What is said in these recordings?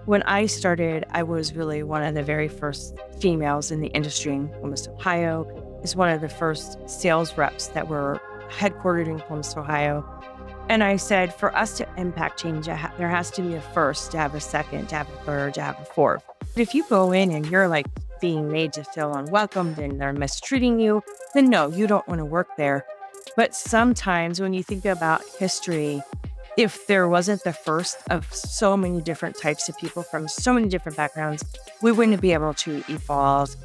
When I started, I was really one of the very first females in the industry in Columbus, Ohio. Is one of the first sales reps that were headquartered in Columbus, Ohio. And I said, for us to impact change, there has to be a first, to have a second, to have a third, to have a fourth. But if you go in and you're like being made to feel unwelcomed and they're mistreating you, then no, you don't want to work there. But sometimes when you think about history, if there wasn't the first of so many different types of people from so many different backgrounds, we wouldn't be able to evolve.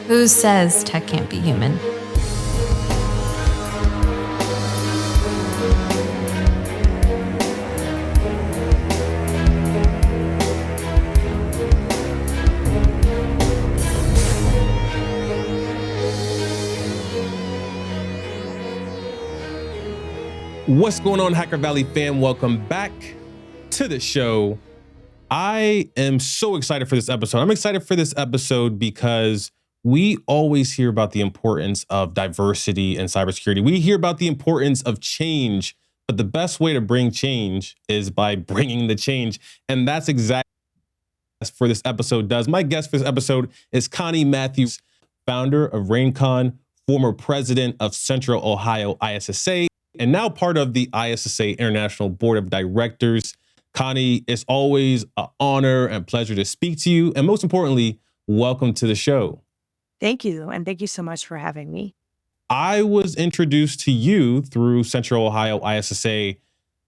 Who says tech can't be human? What's going on, Hacker Valley fam? Welcome back to the show. I am so excited for this episode. I'm excited for this episode because we always hear about the importance of diversity in cybersecurity. We hear about the importance of change, but the best way to bring change is by bringing the change. And that's exactly what for this episode does. My guest for this episode is Connie Matthews, founder of ReynCon, former president of Central Ohio ISSA, and now part of the ISSA International Board of Directors. Connie, it's always an honor and pleasure to speak to you. And most importantly, welcome to the show. Thank you. And thank you so much for having me. I was introduced to you through Central Ohio ISSA.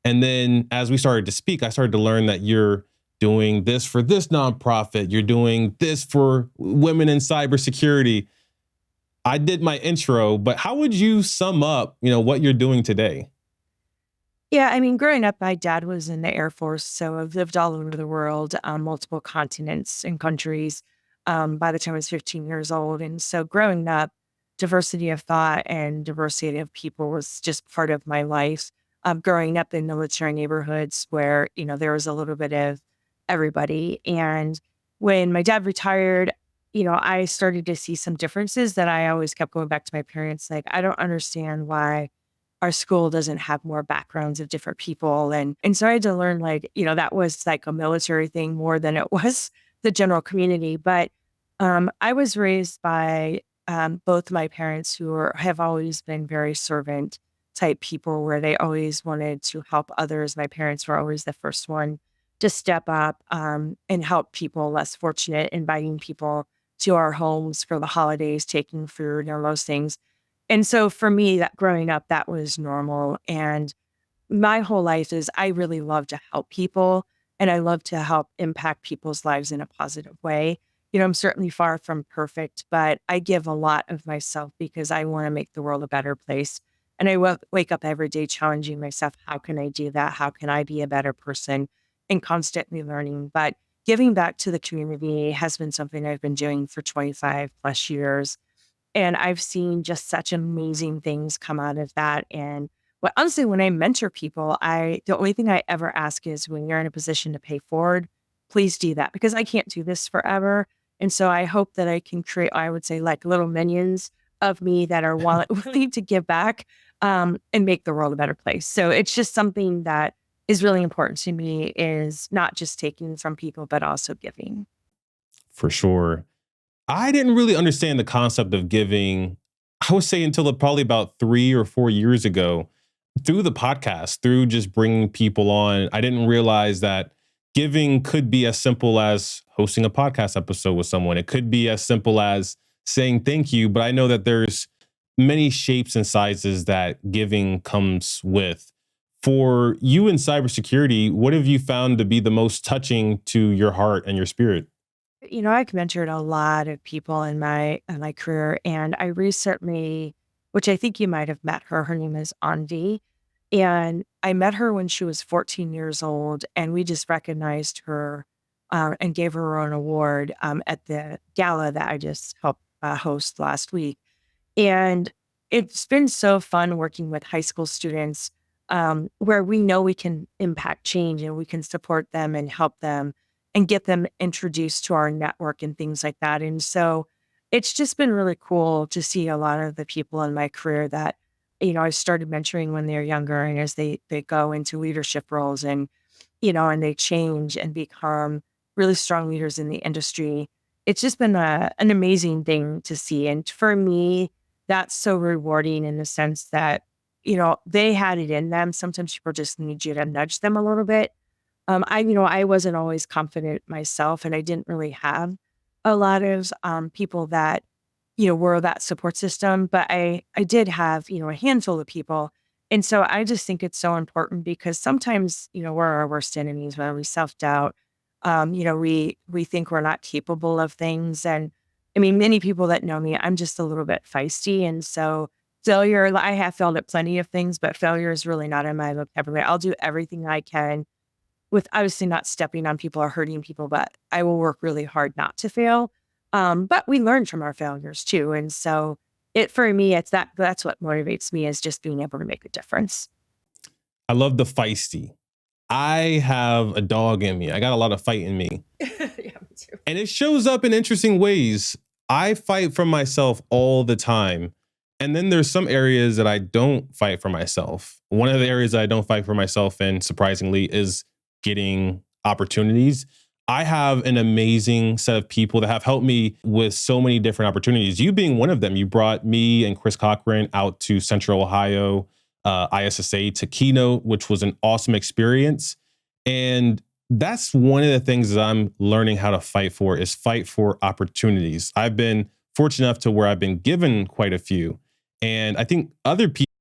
And then as we started to speak, I started to learn that you're doing this for this nonprofit. You're doing this for women in cybersecurity. I did my intro, but how would you sum up, what you're doing today? Yeah, I mean, growing up, my dad was in the Air Force, so I've lived all over the world, multiple continents and countries by the time I was 15 years old. And so growing up, diversity of thought and diversity of people was just part of my life. Growing up in military neighborhoods where, there was a little bit of everybody. And when my dad retired, I started to see some differences that I always kept going back to my parents. Like, I don't understand why our school doesn't have more backgrounds of different people. And so I had to learn, that was like a military thing more than it was the general community. But I was raised by both my parents who have always been very servant type people where they always wanted to help others. My parents were always the first one to step up and help people less fortunate, inviting people to our homes for the holidays, taking food and those things. And so for me, that growing up, that was normal. And my whole life is I really love to help people and I love to help impact people's lives in a positive way. I'm certainly far from perfect, but I give a lot of myself because I want to make the world a better place. And I wake up every day challenging myself. How can I do that? How can I be a better person? And constantly learning. But giving back to the community has been something I've been doing for 25 plus years. And I've seen just such amazing things come out of that. And honestly, when I mentor people, the only thing I ever ask is when you're in a position to pay forward, please do that because I can't do this forever. And so I hope that I can create, I would say, like little minions of me that are willing to give back and make the world a better place. So it's just something that is really important to me, is not just taking from people, but also giving. For sure. I didn't really understand the concept of giving, I would say, until probably about 3 or 4 years ago through the podcast, through just bringing people on. I didn't realize that giving could be as simple as hosting a podcast episode with someone. It could be as simple as saying thank you, but I know that there's many shapes and sizes that giving comes with. For you in cybersecurity, what have you found to be the most touching to your heart and your spirit? I've mentored a lot of people in my career, and I recently, which I think you might have met her. Her name is Anvi, and I met her when she was 14 years old, and we just recognized her and gave her an award at the gala that I just helped host last week. And it's been so fun working with high school students where we know we can impact change and we can support them and help them and get them introduced to our network and things like that. And so it's just been really cool to see a lot of the people in my career that I started mentoring when they're younger, and as they go into leadership roles and, and they change and become really strong leaders in the industry, it's just been an amazing thing to see. And for me, that's so rewarding in the sense that, they had it in them. Sometimes people just need you to nudge them a little bit. I wasn't always confident myself, and I didn't really have a lot of people that, were that support system, but I did have, a handful of people. And so I just think it's so important because sometimes, we're our worst enemies when we self-doubt. We think we're not capable of things. And I mean, many people that know me, I'm just a little bit feisty. And so failure, I have failed at plenty of things, but failure is really not in my vocabulary. I'll do everything I can with obviously not stepping on people or hurting people, but I will work really hard not to fail. But we learn from our failures too. And so for me, that's what motivates me, is just being able to make a difference. I love the feisty. I have a dog in me. I got a lot of fight in me. Yeah, me too. And it shows up in interesting ways. I fight for myself all the time. And then there's some areas that I don't fight for myself. One of the areas that I don't fight for myself in, surprisingly, is getting opportunities. I have an amazing set of people that have helped me with so many different opportunities. You being one of them. You brought me and Chris Cochran out to Central Ohio, ISSA, to keynote, which was an awesome experience. And that's one of the things that I'm learning how to fight for, is fight for opportunities. I've been fortunate enough to where I've been given quite a few. And I think other people,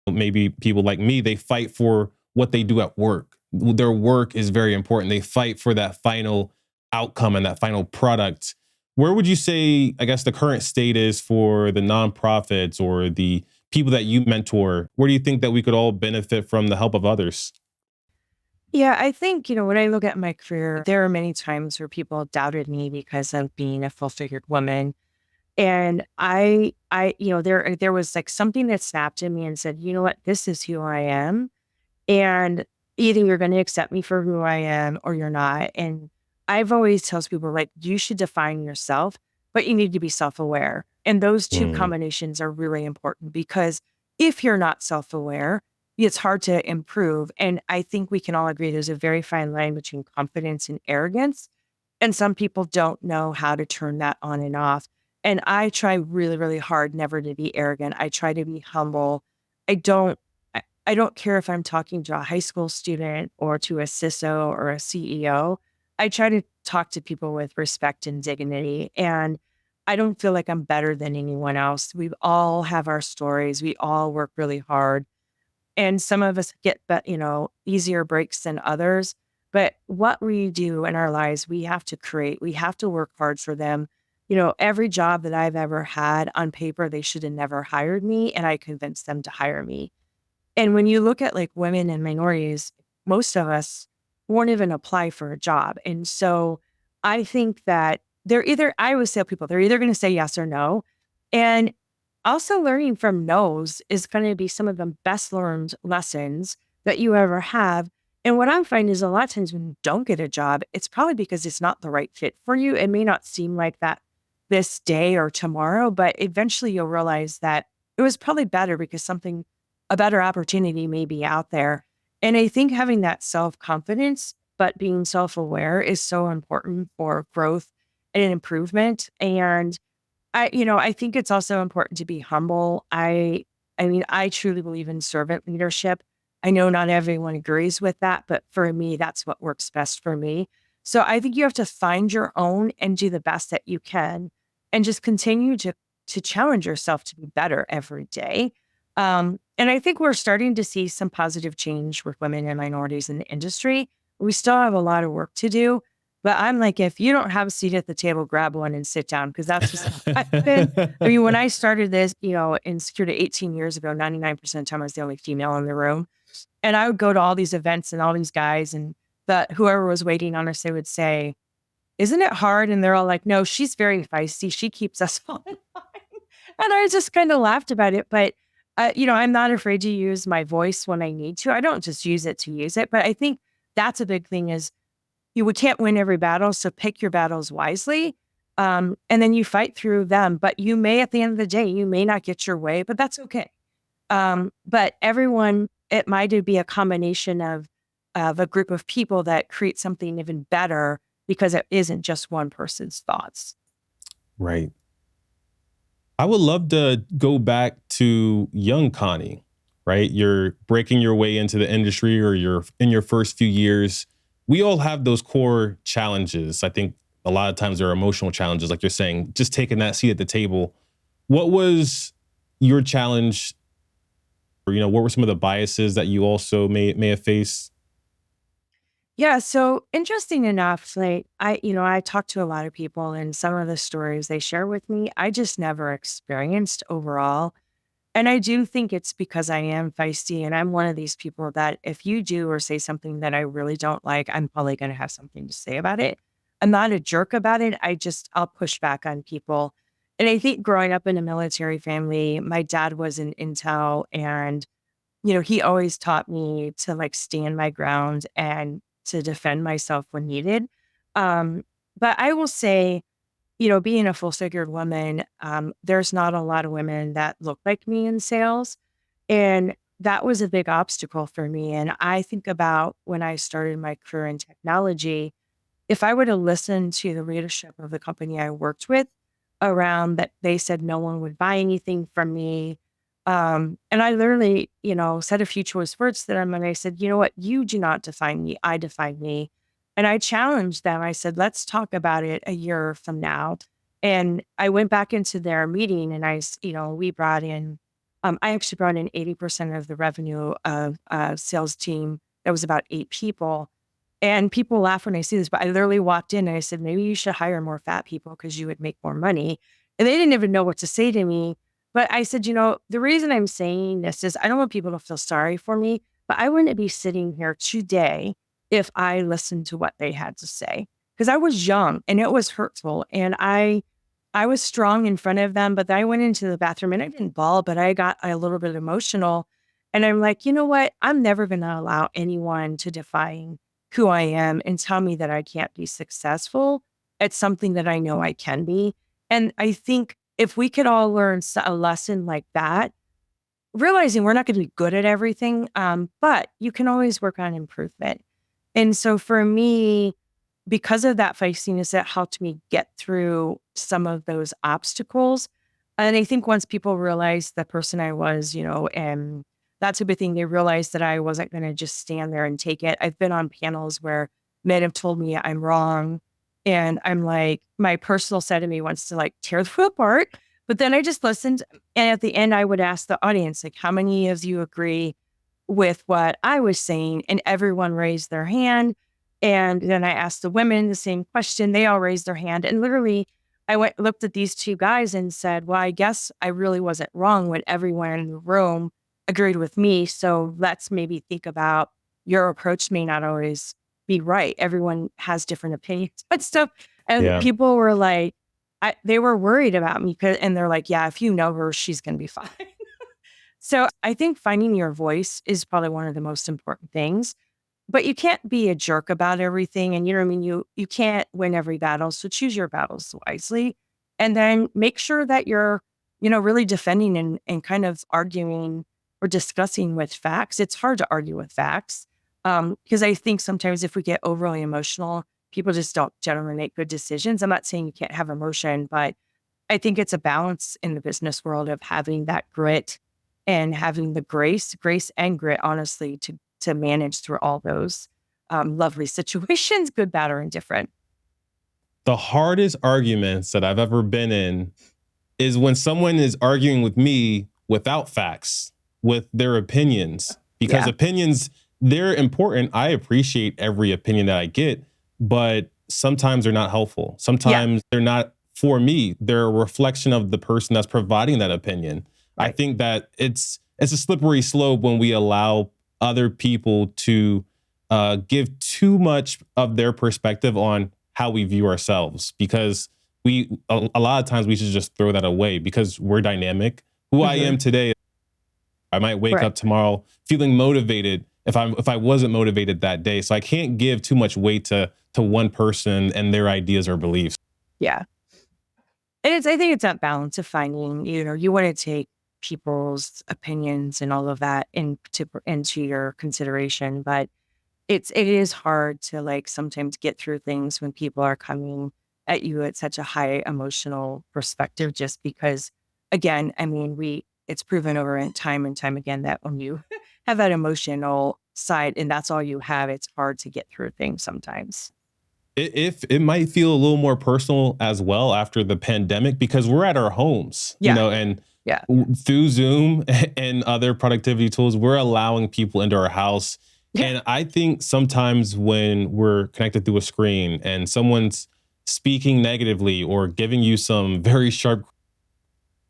maybe people like me, they fight for what they do at work. Their work is very important. They fight for that final outcome and that final product. Where would you say, I guess, the current state is for the nonprofits or the people that you mentor? Where do you think that we could all benefit from the help of others? Yeah, I think, when I look at my career, there are many times where people doubted me because of being a full-figured woman. And there was like something that snapped in me and said, you know what, this is who I am. And either you're going to accept me for who I am or you're not. And I've always tells people, like, you should define yourself, but you need to be self-aware. And those two Mm, combinations are really important, because if you're not self-aware, it's hard to improve. And I think we can all agree there's a very fine line between confidence and arrogance. And some people don't know how to turn that on and off. And I try really, really hard never to be arrogant. I try to be humble. I don't I don't care if I'm talking to a high school student or to a CISO or a CEO. I try to talk to people with respect and dignity. And I don't feel like I'm better than anyone else. We all have our stories. We all work really hard. And some of us get, easier breaks than others. But what we do in our lives, we have to create. We have to work hard for them. Every job that I've ever had on paper, they should have never hired me, and I convinced them to hire me. And when you look at like women and minorities, most of us won't even apply for a job. And so I think that I always tell people, they're either going to say yes or no. And also learning from no's is going to be some of the best learned lessons that you ever have. And what I'm finding is a lot of times when you don't get a job, it's probably because it's not the right fit for you. It may not seem like that this day or tomorrow, but eventually you'll realize that it was probably better because a better opportunity may be out there. And I think having that self-confidence, but being self-aware, is so important for growth and improvement. And I think it's also important to be humble. I mean, I truly believe in servant leadership. I know not everyone agrees with that, but for me, that's what works best for me. So I think you have to find your own and do the best that you can, and just continue to challenge yourself to be better every day. And I think we're starting to see some positive change with women and minorities in the industry. We still have a lot of work to do, but I'm like, if you don't have a seat at the table, grab one and sit down, because that's just how I've been. I mean, when I started this, in security 18 years ago, 99% of the time I was the only female in the room. And I would go to all these events and all these guys, and that whoever was waiting on us, they would say, isn't it hard? And they're all like, no, she's very feisty. She keeps us all in line. And I just kind of laughed about it. But, I'm not afraid to use my voice when I need to. I don't just use it to use it. But I think that's a big thing, is we can't win every battle. So pick your battles wisely. And then you fight through them. But you may, at the end of the day, you may not get your way, but that's okay. But everyone, it might be a combination of a group of people that create something even better because it isn't just one person's thoughts. Right. I would love to go back to young Connie, right? You're breaking your way into the industry or you're in your first few years. We all have those core challenges. I think a lot of times they're emotional challenges, like you're saying, just taking that seat at the table. What was your challenge? Or, what were some of the biases that you also may have faced? Yeah, so interesting enough, like I talk to a lot of people and some of the stories they share with me, I just never experienced overall. And I do think it's because I am feisty and I'm one of these people that if you do or say something that I really don't like, I'm probably going to have something to say about it. I'm not a jerk about it. I'll push back on people. And I think growing up in a military family, my dad was in Intel and he always taught me to like stand my ground and to defend myself when needed. Um, but I will say, being a full figured woman, there's not a lot of women that look like me in sales. And that was a big obstacle for me. And I think about when I started my career in technology, if I were to listen to the leadership of the company I worked with around that, they said no one would buy anything from me. And I literally, said a few choice words to them. And I said, you know what? You do not define me. I define me. And I challenged them. I said, let's talk about it a year from now. And I went back into their meeting and we brought in, I actually brought in 80% of the revenue of a sales team. That was about 8 people. And people laugh when I see this, but I literally walked in and I said, maybe you should hire more fat people because you would make more money. And they didn't even know what to say to me. But I said, the reason I'm saying this is I don't want people to feel sorry for me, but I wouldn't be sitting here today if I listened to what they had to say. Because I was young and it was hurtful. And I was strong in front of them, but then I went into the bathroom and I didn't bawl, but I got a little bit emotional. And I'm like, you know what? I'm never going to allow anyone to define who I am and tell me that I can't be successful at something that I know I can be. And I think if we could all learn a lesson like that, realizing we're not going to be good at everything, but you can always work on improvement. And so for me, because of that feistiness, that helped me get through some of those obstacles. And I think once people realized the person I was, and that type of thing, they realized that I wasn't going to just stand there and take it. I've been on panels where men have told me I'm wrong. And I'm like, my personal side of me wants to like tear the foot apart. But then I just listened. And at the end, I would ask the audience, like, how many of you agree with what I was saying? And everyone raised their hand. And then I asked the women the same question. They all raised their hand. And literally, looked at these 2 guys and said, well, I guess I really wasn't wrong when everyone in the room agreed with me. So let's maybe think about your approach may not always be right. Everyone has different opinions and stuff. And Yeah. people were like, they were worried about me. And they're like, yeah, if you know her, she's going to be fine. So I think finding your voice is probably one of the most important things. But you can't be a jerk about everything. And you know what I mean? You can't win every battle. So choose your battles wisely. And then make sure that you're, really defending and kind of arguing or discussing with facts. It's hard to argue with facts. Because I think sometimes if we get overly emotional, people just don't generally make good decisions. I'm not saying you can't have emotion, but I think it's a balance in the business world of having that grit and having the grace and grit, honestly, to manage through all those lovely situations, good, bad, or indifferent. The hardest arguments that I've ever been in is when someone is arguing with me without facts, with their opinions, because opinions, they're important. I appreciate every opinion that I get, but sometimes they're not helpful. Sometimes they're not for me. They're a reflection of the person that's providing that opinion. Right. I think that it's a slippery slope when we allow other people to give too much of their perspective on how we view ourselves, because a lot of times we should just throw that away because we're dynamic. Who I am today, I might wake up tomorrow feeling motivated if I wasn't motivated that day. So I can't give too much weight to one person and their ideas or beliefs. Yeah. And I think it's that balance of finding, you want to take people's opinions and all of that into your consideration. But it is hard to like sometimes get through things when people are coming at you at such a high emotional perspective, just because, again, I mean, it's proven over in time and time again that when you have that emotional side and that's all you have, it's hard to get through things sometimes. If it might feel a little more personal as well after the pandemic, because we're at our homes, Yeah. and Yeah. through Zoom and other productivity tools, we're allowing people into our house. Yeah. And I think sometimes when we're connected through a screen and someone's speaking negatively or giving you some very sharp,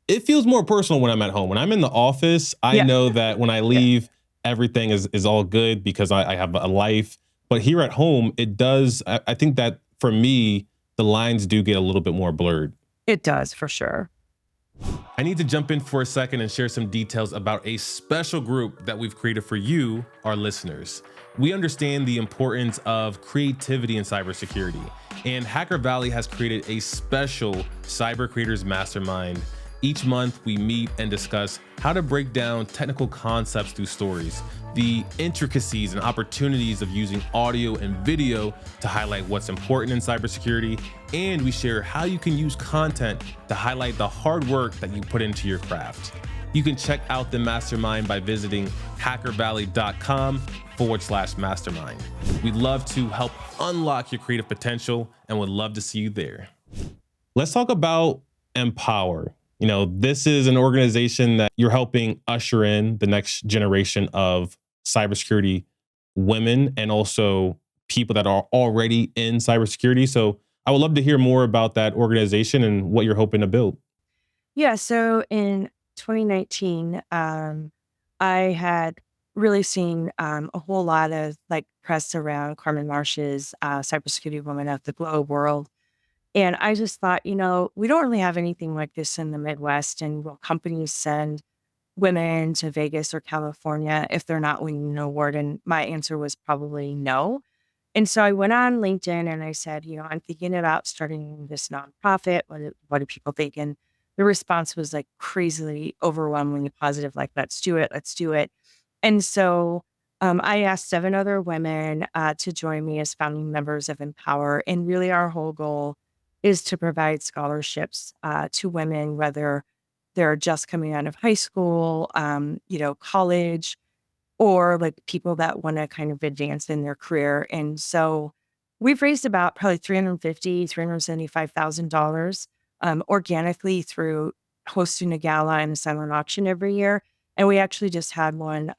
it feels more personal when I'm at home. When I'm in the office, I Yeah. know that when I Yeah. leave, everything is all good because I have a life. But here at home, it does. I think that for me, the lines do get a little bit more blurred. It does, for sure. I need to jump in for a second and share some details about a special group that we've created for you, our listeners. We understand the importance of creativity in cybersecurity, and Hacker Valley has created a special Cyber Creators Mastermind. Each month, we meet and discuss how to break down technical concepts through stories, the intricacies and opportunities of using audio and video to highlight what's important in cybersecurity, and we share how you can use content to highlight the hard work that you put into your craft. You can check out the mastermind by visiting hackervalley.com/mastermind. We'd love to help unlock your creative potential and would love to see you there. Let's talk about EmpoW-ER. This is an organization that you're helping usher in the next generation of cybersecurity women and also people that are already in cybersecurity. So I would love to hear more about that organization and what you're hoping to build. Yeah. So in 2019, I had really seen a whole lot of like press around Carmen Marsh's Cybersecurity Women of the Globe world. And I just thought, we don't really have anything like this in the Midwest. And will companies send women to Vegas or California if they're not winning an award? And my answer was probably no. And so I went on LinkedIn and I said, I'm thinking about starting this nonprofit. What do people think? And the response was like crazily, overwhelmingly positive, like, let's do it, let's do it. And so I asked 7 other women to join me as founding members of EmpoW-ER. And really, our whole goal is to provide scholarships to women, whether they're just coming out of high school, college, or like people that want to kind of advance in their career. And so we've raised about probably $375,000 organically through hosting a gala and a silent auction every year. And we actually just had one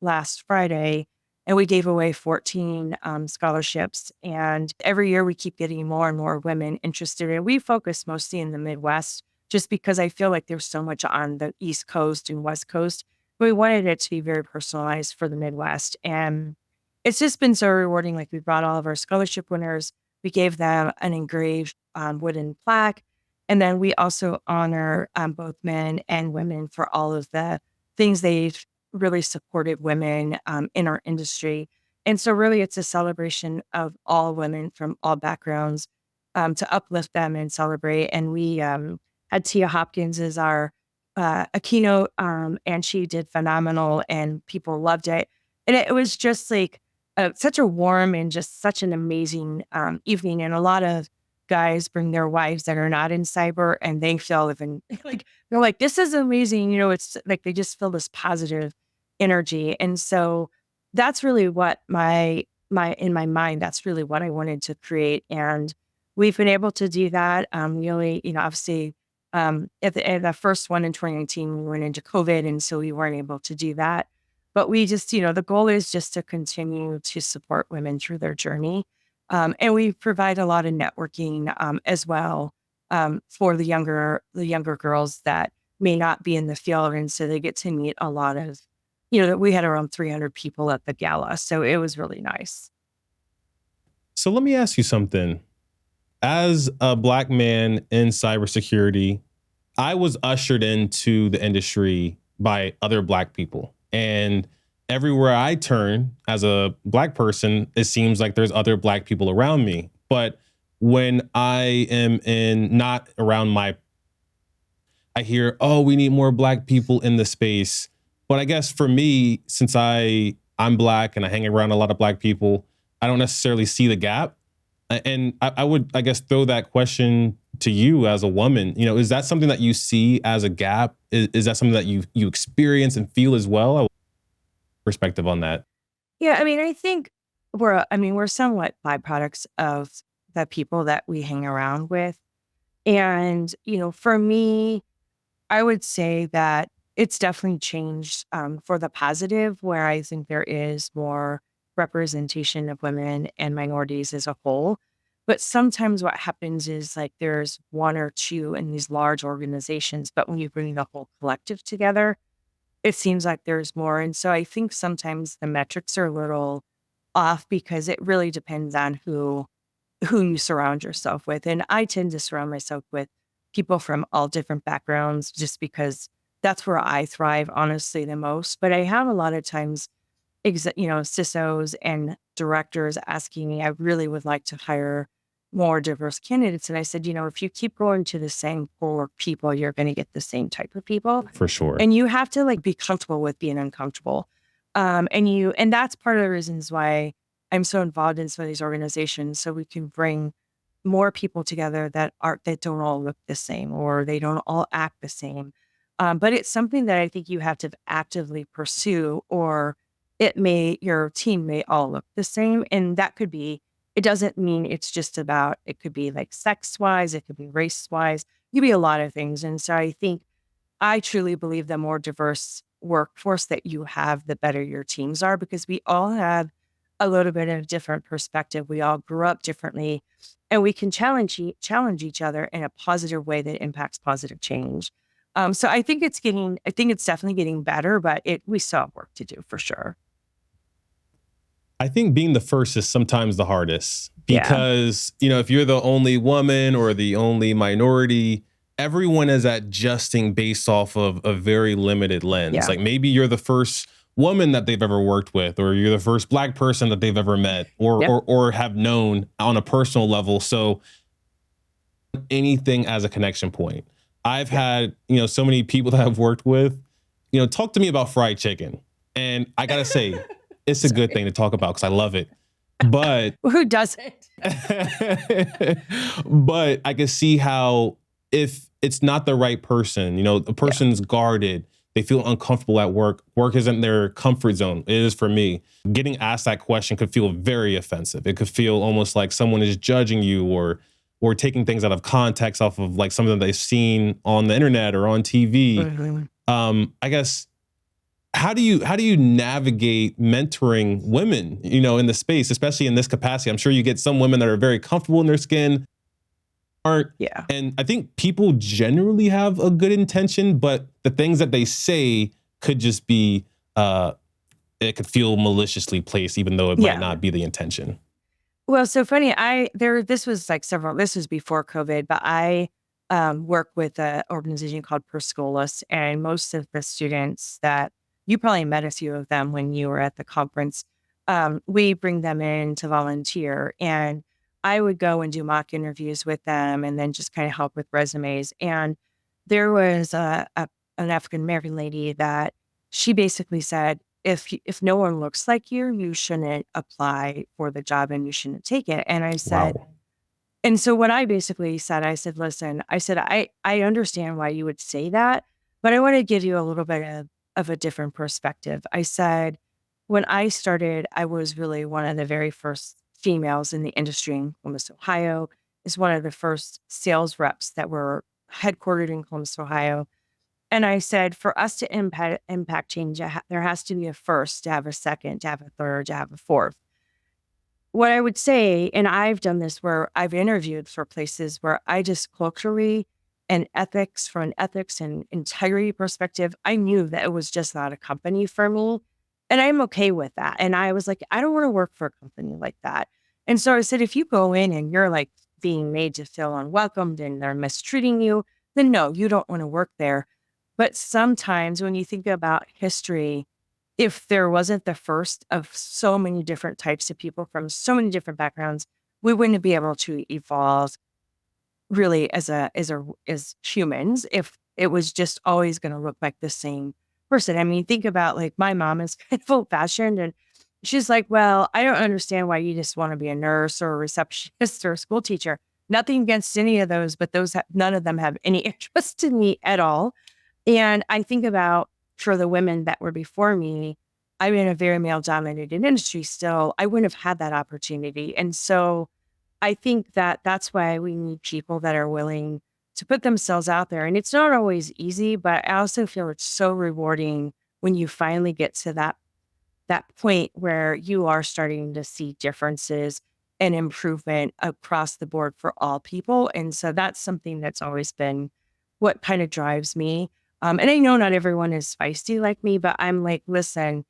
last Friday, and we gave away 14 scholarships. And every year we keep getting more and more women interested. And we focus mostly in the Midwest, just because I feel like there's so much on the East Coast and West Coast. We wanted it to be very personalized for the Midwest. And it's just been so rewarding. Like, we brought all of our scholarship winners, we gave them an engraved wooden plaque. And then we also honor both men and women for all of the things they've really supported women in our industry. And so really it's a celebration of all women from all backgrounds to uplift them and celebrate. And we had Tia Hopkins as our a keynote, and she did phenomenal, and people loved it. And it was just like such a warm and just such an amazing evening. And a lot of guys bring their wives that are not in cyber, and they feel even like they're like, "This is amazing." It's like they just feel this positive energy, and so that's really what my in my mind. That's really what I wanted to create, and we've been able to do that. Really, obviously at the first one in 2019, we went into COVID, and so we weren't able to do that. But we just, the goal is just to continue to support women through their journey. And we provide a lot of networking as well for the younger girls that may not be in the field. And so they get to meet a lot of, that we had around 300 people at the gala. So it was really nice. So let me ask you something. As a Black man in cybersecurity, I was ushered into the industry by other Black people. And everywhere I turn as a Black person, it seems like there's other Black people around me. But when I am not around I hear, oh, we need more Black people in the space. But I guess for me, since I'm Black and I hang around a lot of Black people, I don't necessarily see the gap. And I would, I guess, throw that question to you as a woman. You know, is that something that you see as a gap? Is that something that you experience and feel as well? Perspective on that. Yeah, I mean, I think we're somewhat byproducts of the people that we hang around with. And, for me, I would say that it's definitely changed for the positive, where I think there is more representation of women and minorities as a whole. But sometimes what happens is like there's one or two in these large organizations, but when you bring the whole collective together, it seems like there's more. And so I think sometimes the metrics are a little off because it really depends on who you surround yourself with. And I tend to surround myself with people from all different backgrounds just because that's where I thrive, honestly, the most. But I have a lot of times, CISOs and directors asking me, I really would like to hire more diverse candidates. And I said, if you keep going to the same pool of people, you're going to get the same type of people. For sure. And you have to be comfortable with being uncomfortable. And that's part of the reasons why I'm so involved in some of these organizations, so we can bring more people together that don't all look the same or they don't all act the same. But it's something that I think you have to actively pursue, or your team may all look the same. And that could be, it doesn't mean it's just about, it could be like sex wise, it could be race wise, it could be a lot of things. And so I truly believe the more diverse workforce that you have, the better your teams are, because we all have a little bit of different perspective. We all grew up differently, and we can challenge each other in a positive way that impacts positive change. So I think it's definitely getting better, but we still have work to do for sure. I think being the first is sometimes the hardest because, if you're the only woman or the only minority, everyone is adjusting based off of a very limited lens. Yeah. Like maybe you're the first woman that they've ever worked with, or you're the first Black person that they've ever met or have known on a personal level. So anything as a connection point. I've had, so many people that I've worked with, talk to me about fried chicken. And I gotta say, it's a good thing to talk about because I love it. But who doesn't? But I can see how if it's not the right person, the person's guarded, they feel uncomfortable at work. Work isn't their comfort zone. It is for me. Getting asked that question could feel very offensive. It could feel almost like someone is judging you or taking things out of context off of like something that they've seen on the internet or on TV. Mm-hmm. I guess how do you navigate mentoring women, in the space, especially in this capacity? I'm sure you get some women that are very comfortable in their skin, aren't. Yeah. And I think people generally have a good intention, but the things that they say could just be, it could feel maliciously placed, even though it might not be the intention. Well, so funny. This was before COVID, but I work with an organization called Perscolas, and most of the students that you probably met a few of them when you were at the conference, we bring them in to volunteer, and I would go and do mock interviews with them and then just kind of help with resumes. And there was an African American lady that she basically said, if no one looks like you shouldn't apply for the job and you shouldn't take it. And I said, Wow. And so what I basically said, I said, listen, I understand why you would say that, but I want to give you a little bit of a different perspective. I said, when I started, I was really one of the very first females in the industry in Columbus, Ohio. Is one of the first sales reps that were headquartered in Columbus, Ohio. And I said, for us to impact change, there has to be a first, to have a second, to have a third, to have a fourth. What I would say, and I've done this where I've interviewed for places where I just culturally and ethics, from an ethics and integrity perspective, I knew that it was just not a company for me. And I'm okay with that. And I was like, I don't want to work for a company like that. And so I said, if you go in and you're like being made to feel unwelcomed and they're mistreating you, then no, you don't want to work there. But sometimes when you think about history, if there wasn't the first of so many different types of people from so many different backgrounds, we wouldn't be able to evolve really as humans if it was just always going to look like the same person. I mean, think about like my mom is kind of old fashioned and she's like, well, I don't understand why you just want to be a nurse or a receptionist or a school teacher. Nothing against any of those, but none of them have any interest in me at all. And I think about for the women that were before me, I'm in a very male dominated industry still. I wouldn't have had that opportunity. And so I think that that's why we need people that are willing to put themselves out there. And it's not always easy, but I also feel it's so rewarding when you finally get to that point where you are starting to see differences and improvement across the board for all people. And so that's something that's always been what kind of drives me. And I know not everyone is feisty like me, but I'm like, listen,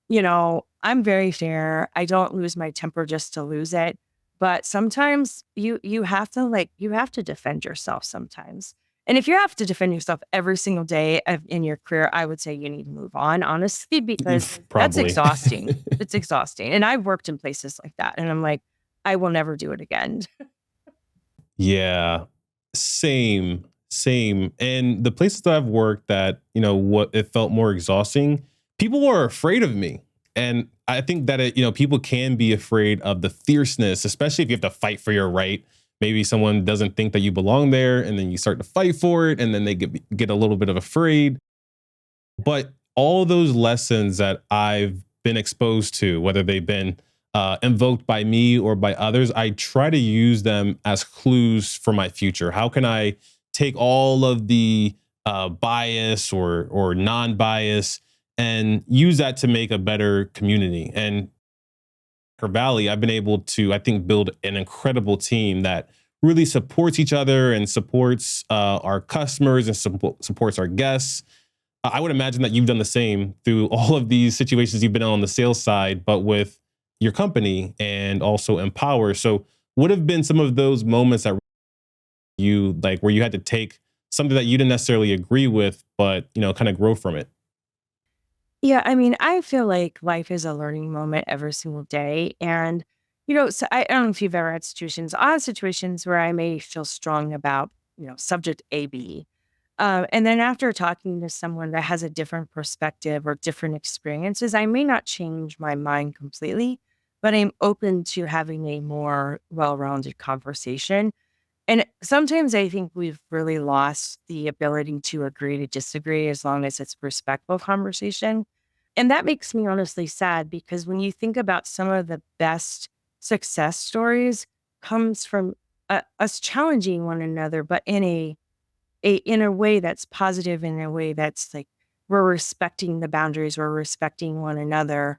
I'm very fair. I don't lose my temper just to lose it. But sometimes you have to defend yourself sometimes. And if you have to defend yourself every single day in your career, I would say you need to move on, honestly, because that's Probably. exhausting. It's exhausting. And I've worked in places like that. And I'm like, I will never do it again. Yeah, same. And the places that I've worked that, what it felt more exhausting, people were afraid of me. And I think that people can be afraid of the fierceness, especially if you have to fight for your right. Maybe someone doesn't think that you belong there, and then you start to fight for it, and then they get a little bit of afraid. But all those lessons that I've been exposed to, whether they've been invoked by me or by others, I try to use them as clues for my future. How can I take all of the bias or non-bias and use that to make a better community? And Hacker Valley, I've been able to, I think, build an incredible team that really supports each other and supports our customers and supports our guests. I would imagine that you've done the same through all of these situations you've been on the sales side, but with your company and also EmpoW-ER. So what have been some of those moments that you like where you had to take something that you didn't necessarily agree with, but, kind of grow from it? Yeah, I mean, I feel like life is a learning moment every single day. And, so I don't know if you've ever had situations, I have situations where I may feel strong about, subject A, B. And then after talking to someone that has a different perspective or different experiences, I may not change my mind completely, but I'm open to having a more well rounded conversation. And sometimes I think we've really lost the ability to agree to disagree as long as it's respectful conversation. And that makes me honestly sad because when you think about some of the best success stories comes from us challenging one another, but in a way that's positive, in a way that's like we're respecting the boundaries, we're respecting one another.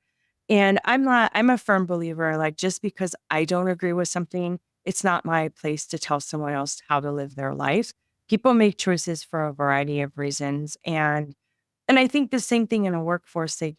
And I'm a firm believer, like just because I don't agree with something, it's not my place to tell someone else how to live their life. People make choices for a variety of reasons. And I think the same thing in a workforce. Like,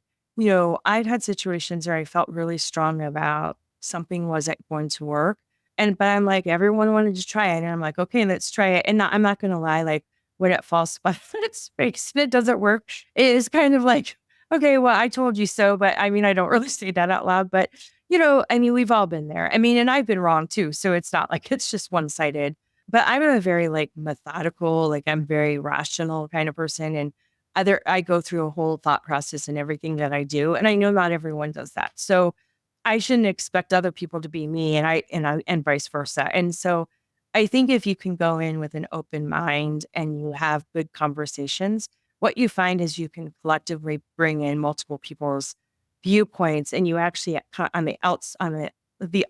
I've had situations where I felt really strong about something wasn't going to work. But I'm like, everyone wanted to try it. And I'm like, okay, let's try it. And I'm not gonna lie, like when it falls flat on its face and it doesn't work, it is kind of like, okay, well, I told you so. But I mean, I don't really say that out loud. But I mean, we've all been there. I mean, and I've been wrong too. So it's not like it's just one-sided. But I'm a very like methodical, like I'm very rational kind of person. And I go through a whole thought process in everything that I do, and I know not everyone does that. So I shouldn't expect other people to be me, and vice versa. And so I think if you can go in with an open mind and you have good conversations, what you find is you can collectively bring in multiple people's viewpoints, and you actually on the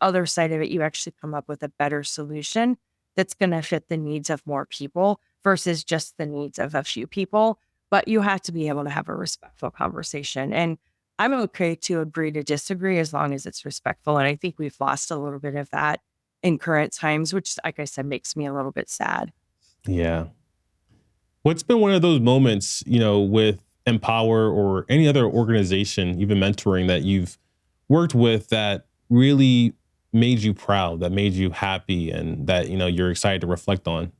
other side of it, you actually come up with a better solution that's going to fit the needs of more people versus just the needs of a few people. But you have to be able to have a respectful conversation. And I'm okay to agree to disagree as long as it's respectful. And I think we've lost a little bit of that in current times, which, like I said, makes me a little bit sad. Yeah. What's been one of those moments, with EmpoW-ER or any other organization you've been mentoring that you've worked with that really made you proud, that made you happy, and that, you're excited to reflect on?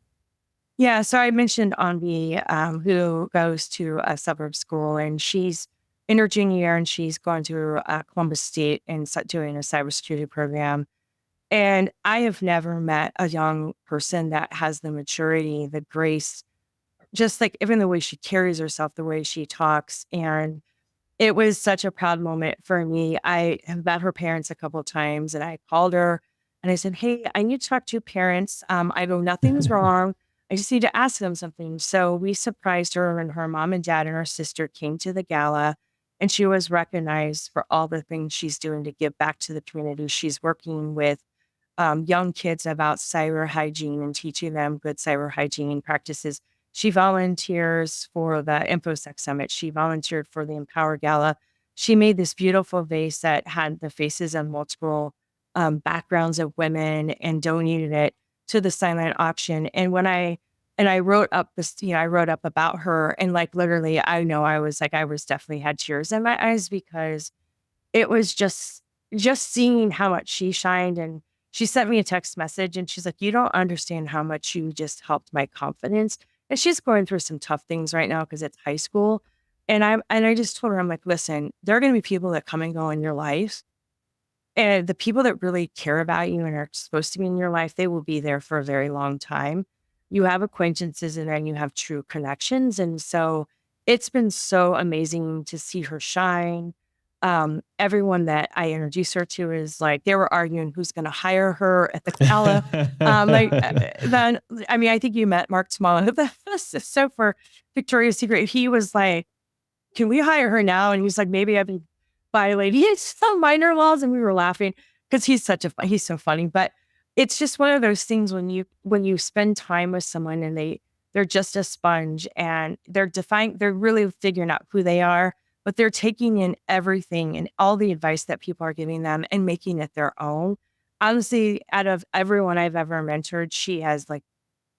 Yeah. So I mentioned Anvi, who goes to a suburb school, and she's in her junior year and she's going to Columbus State and doing a cybersecurity program. And I have never met a young person that has the maturity, the grace, just like even the way she carries herself, the way she talks. And it was such a proud moment for me. I have met her parents a couple of times and I called her and I said, "Hey, I need to talk to your parents. I know nothing's wrong. I just need to ask them something." So we surprised her, and her mom and dad and her sister came to the gala, and she was recognized for all the things she's doing to give back to the community. She's working with young kids about cyber hygiene and teaching them good cyber hygiene practices. She volunteers for the InfoSec Summit. She volunteered for the EmpoW-ER Gala. She made this beautiful vase that had the faces of multiple backgrounds of women and donated it to the silent auction. And I wrote up this, I wrote up about her, and like literally, I know I was definitely had tears in my eyes because it was just seeing how much she shined. And she sent me a text message and she's like, "You don't understand how much you just helped my confidence." And she's going through some tough things right now because it's high school. And I just told her, I'm like, "Listen, there are going to be people that come and go in your life. And the people that really care about you and are supposed to be in your life, they will be there for a very long time. You have acquaintances and then you have true connections." And so it's been so amazing to see her shine. Everyone that I introduced her to is like, they were arguing who's going to hire her at the gala. Then, I mean, I think you met Mark Small. So for Victoria's Secret, he was like, "Can we hire her now?" And he's like, "Maybe I've been violating some minor laws." And we were laughing because he's so funny. But it's just one of those things when you spend time with someone and they're just a sponge and they're really figuring out who they are, but they're taking in everything and all the advice that people are giving them and making it their own. Honestly, out of everyone I've ever mentored, she has like,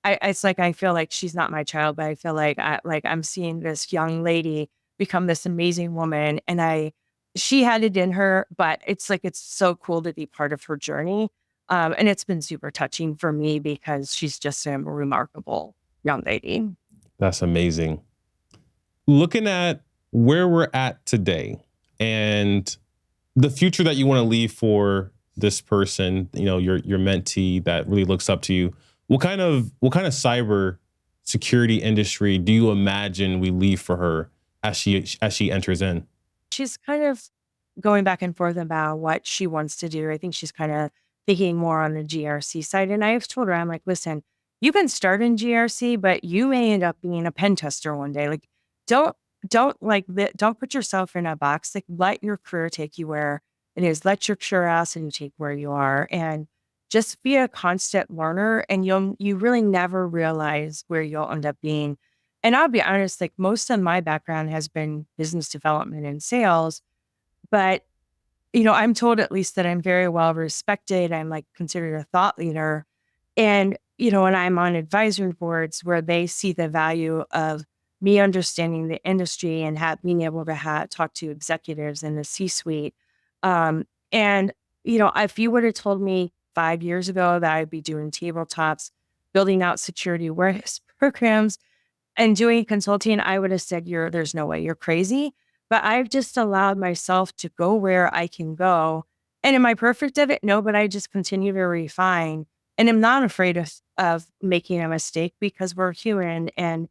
it's like I feel like she's not my child, but I feel like I'm seeing this young lady become this amazing woman, and she had it in her, but it's like it's so cool to be part of her journey, and it's been super touching for me because she's just a remarkable young lady. That's amazing. Looking at where we're at today and the future that you want to leave for this person, your mentee that really looks up to you, what kind of cyber security industry do you imagine we leave for her as she enters in? She's kind of going back and forth about what she wants to do. I think she's kind of thinking more on the GRC side. And I've told her, I'm like, "Listen, you can start in GRC, but you may end up being a pen tester one day. Like, don't don't put yourself in a box. Like, let your career take you where it is. Let your curiosity take where you are, and just be a constant learner. And you really never realize where you'll end up being." And I'll be honest, like most of my background has been business development and sales, but I'm told at least that I'm very well respected. I'm like considered a thought leader. And, when I'm on advisory boards where they see the value of me understanding the industry and being able to talk to executives in the C-suite. And, if you would have told me 5 years ago that I'd be doing tabletops, building out security awareness programs, and doing consulting, I would have said, "There's no way, you're crazy." But I've just allowed myself to go where I can go. And am I perfect at it? No, but I just continue to refine. And I'm not afraid of making a mistake because we're human. And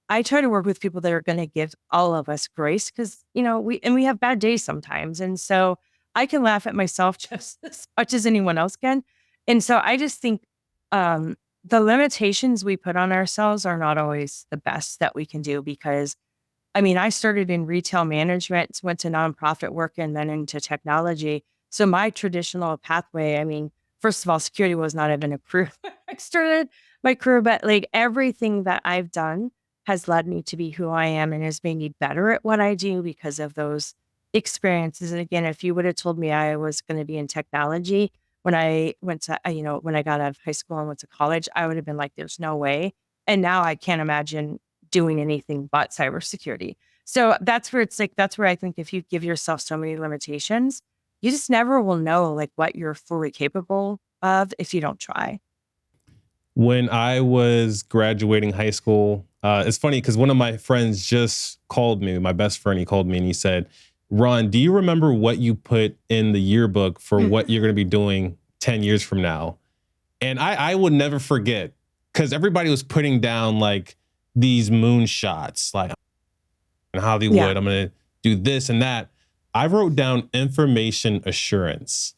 I try to work with people that are going to give all of us grace because, we have bad days sometimes. And so I can laugh at myself just as much as anyone else can. And so I just think, the limitations we put on ourselves are not always the best that we can do because, I mean, I started in retail management, went to nonprofit work, and then into technology. So my traditional pathway, I mean, first of all, security was not even a career. I started my career, but like everything that I've done has led me to be who I am and has made me better at what I do because of those experiences. And again, if you would have told me I was going to be in technology when I went to, when I got out of high school and went to college, I would have been like, "There's no way." And now I can't imagine doing anything but cybersecurity. So that's where I think if you give yourself so many limitations, you just never will know like what you're fully capable of if you don't try. When I was graduating high school, it's funny because one of my friends just called me, my best friend, he called me and he said, "Ron, do you remember what you put in the yearbook for what you're going to be doing 10 years from now?" And I would never forget because everybody was putting down like these moonshots, like in Yeah. Hollywood, I'm going to do this and that. I wrote down information assurance.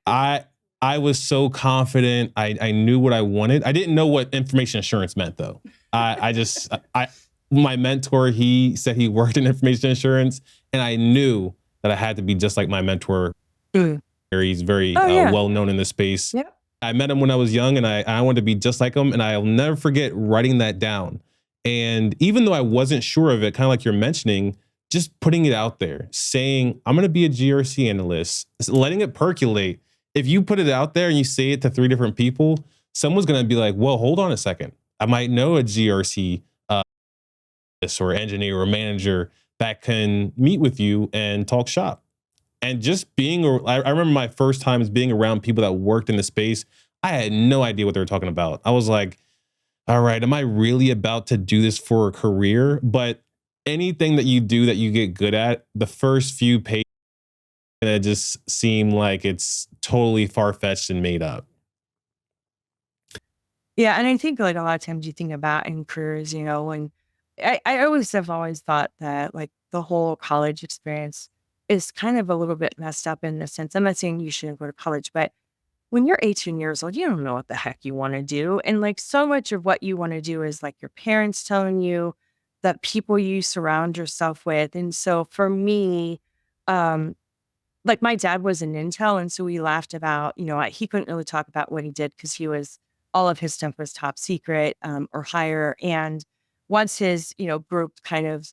I I was so confident. I knew what I wanted. I didn't know what information assurance meant though. I just I my mentor, he said he worked in information assurance, and I knew that I had to be just like my mentor. Mm. He's very Oh, yeah. well known in this space. Yeah. I met him when I was young, and I wanted to be just like him, and I'll never forget writing that down. And even though I wasn't sure of it, kind of like you're mentioning, just putting it out there, saying, I'm going to be a GRC analyst, letting it percolate. If you put it out there and you say it to three different people, someone's going to be like, well, hold on a second. I might know a GRC or engineer or manager that can meet with you and talk shop. And just being, I remember my first times being around people that worked in the space. I had no idea what they were talking about. I was like, all right, am I really about to do this for a career? But anything that you do that you get good at, the first few pages, it just seem like it's totally far-fetched and made up. Yeah, and I think, like, a lot of times you think about in careers, when I always have always thought that, like, the whole college experience is kind of a little bit messed up in the sense. I'm not saying you shouldn't go to college, but when you're 18 years old, you don't know what the heck you wanna do, and, like, so much of what you wanna do is, like, your parents telling you, the people you surround yourself with, and so for me, um like, my dad was in Intel, and so we laughed about, he couldn't really talk about what he did because he was all of his stuff was top secret, or higher, and once his, group kind of,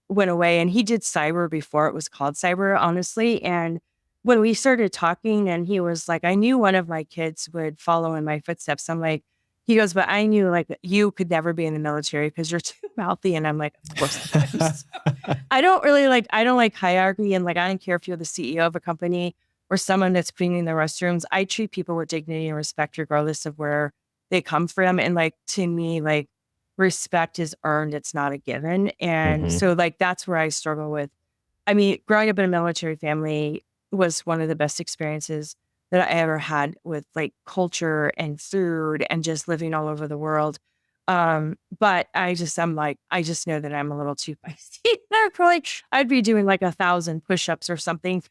went away, and he did cyber before it was called cyber, honestly, and when we started talking and he was like, "I knew one of my kids would follow in my footsteps." I'm like he goes, "But I knew, like, you could never be in the military because 'cause you're too mouthy," and I'm like, "Of course I am." I don't like hierarchy, and, like, I don't care if you're the CEO of a company or someone that's cleaning the restrooms. I treat people with dignity and respect regardless of where they come from, and, like, to me, like, respect is earned, it's not a given, and Hmm. so, like, that's where I struggle with. I mean, growing up in a military family was one of the best experiences that I ever had with, like, culture and food and just living all over the world. But I'm like, I just know that I'm a little too feisty. I'd be doing like 1,000 push-ups or something,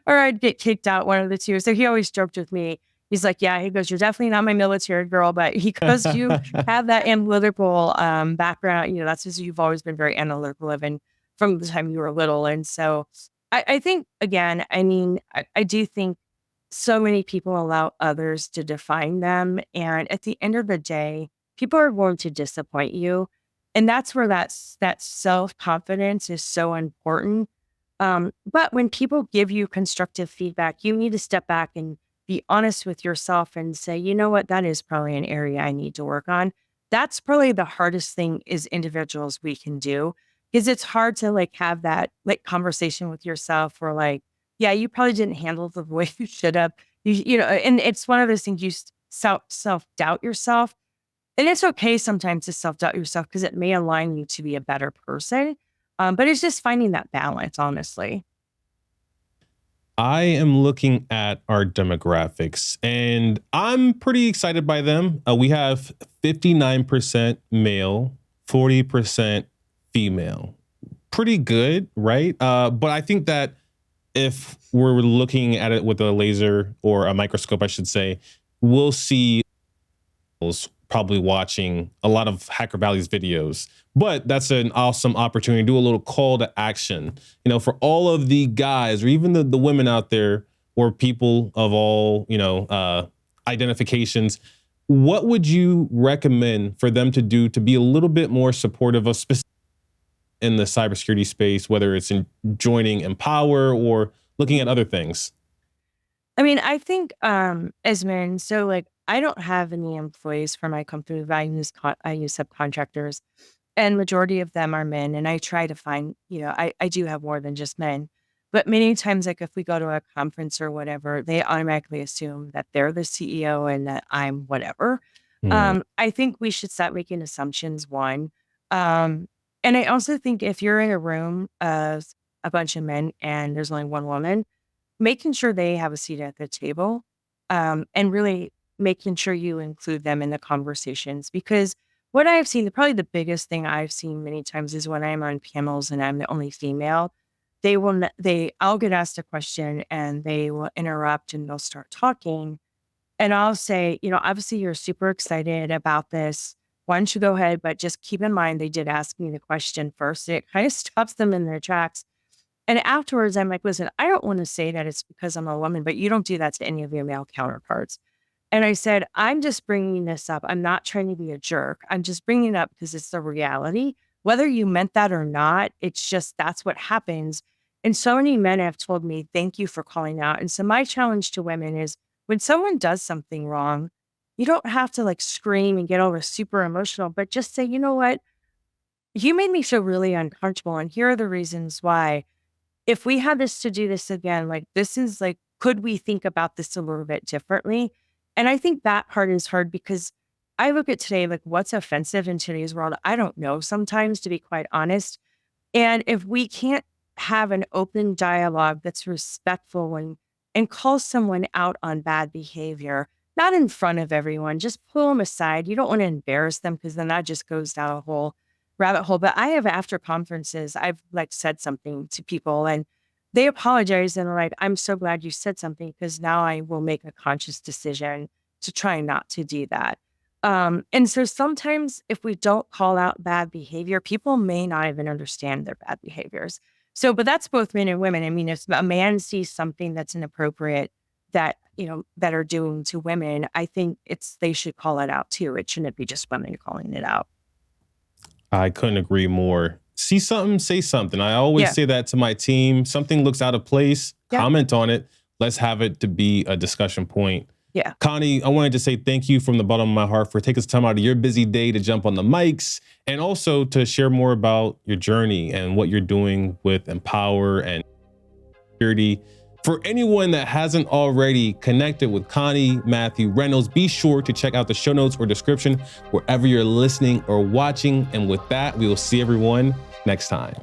or I'd get kicked out, one of the two. So he always joked with me. He's like, "Yeah," he goes, "You're definitely not my military girl," but he goes, "You have that analytical background. That's just you've always been very analytical, even from the time you were little." And so I think again, I mean, I do think so many people allow others to define them. And at the end of the day, people are going to disappoint you. And that's where that self-confidence is so important. But when people give you constructive feedback, you need to step back and be honest with yourself and say, you know what, that is probably an area I need to work on. That's probably the hardest thing as individuals we can do because it's hard to like have that like conversation with yourself or like, yeah, you probably didn't handle the way you should have. And it's one of those things self doubt yourself. And it's okay sometimes to self doubt yourself because it may align you to be a better person. But it's just finding that balance, honestly. I am looking at our demographics and I'm pretty excited by them. We have 59% male, 40% female. Pretty good, right? But I think that if we're looking at it with a laser or a microscope, I should say, we'll see probably watching a lot of Hacker Valley's videos. But that's an awesome opportunity to do a little call to action, for all of the guys or even the women out there or people of all, identifications. What would you recommend for them to do to be a little bit more supportive of specific in the cybersecurity space, whether it's in joining EmpoW-ER or looking at other things? I mean, I think, as men, so like I don't have any employees for my company, but I use subcontractors, and majority of them are men. And I try to find, I do have more than just men, but many times, like if we go to a conference or whatever, they automatically assume that they're the CEO and that I'm whatever. Hmm. I think we should stop making assumptions. One, um, and I also think if you're in a room of a bunch of men and there's only one woman making sure they have a seat at the table, and really making sure you include them in the conversations because what I've seen, probably the biggest thing I've seen many times is when I'm on panels and I'm the only female, I'll get asked a question and they will interrupt and they'll start talking. And I'll say, obviously you're super excited about this. Why don't you go ahead? But just keep in mind, they did ask me the question first. It kind of stops them in their tracks. And afterwards, I'm like, listen, I don't want to say that it's because I'm a woman, but you don't do that to any of your male counterparts. And I said, I'm just bringing this up. I'm not trying to be a jerk. I'm just bringing it up because it's the reality. Whether you meant that or not, it's just that's what happens. And so many men have told me, thank you for calling out. And so my challenge to women is when someone does something wrong, you don't have to like scream and get all super emotional, but just say, you know what? You made me feel really uncomfortable. And here are the reasons why. If we had this to do this again, like this is like, could we think about this a little bit differently? And I think that part is hard because I look at today, like what's offensive in today's world? I don't know sometimes, to be quite honest. And if we can't have an open dialogue that's respectful and call someone out on bad behavior, not in front of everyone, just pull them aside. You don't want to embarrass them because then that just goes down a whole rabbit hole. But I have after conferences, I've like said something to people and they apologize and are like, I'm so glad you said something because now I will make a conscious decision to try not to do that. And so sometimes if we don't call out bad behavior, people may not even understand their bad behaviors. So, but that's both men and women. I mean, if a man sees something that's inappropriate that, that are doing to women, I think they should call it out too. It shouldn't be just women calling it out. I couldn't agree more. See something, say something. I always say that to my team. Something looks out of place, comment on it. Let's have it to be a discussion point. Yeah. Connie, I wanted to say thank you from the bottom of my heart for taking some time out of your busy day to jump on the mics and also to share more about your journey and what you're doing with EmpoW-ER and security. For anyone that hasn't already connected with Connie Matthews Reynolds, be sure to check out the show notes or description wherever you're listening or watching. And with that, we will see everyone next time.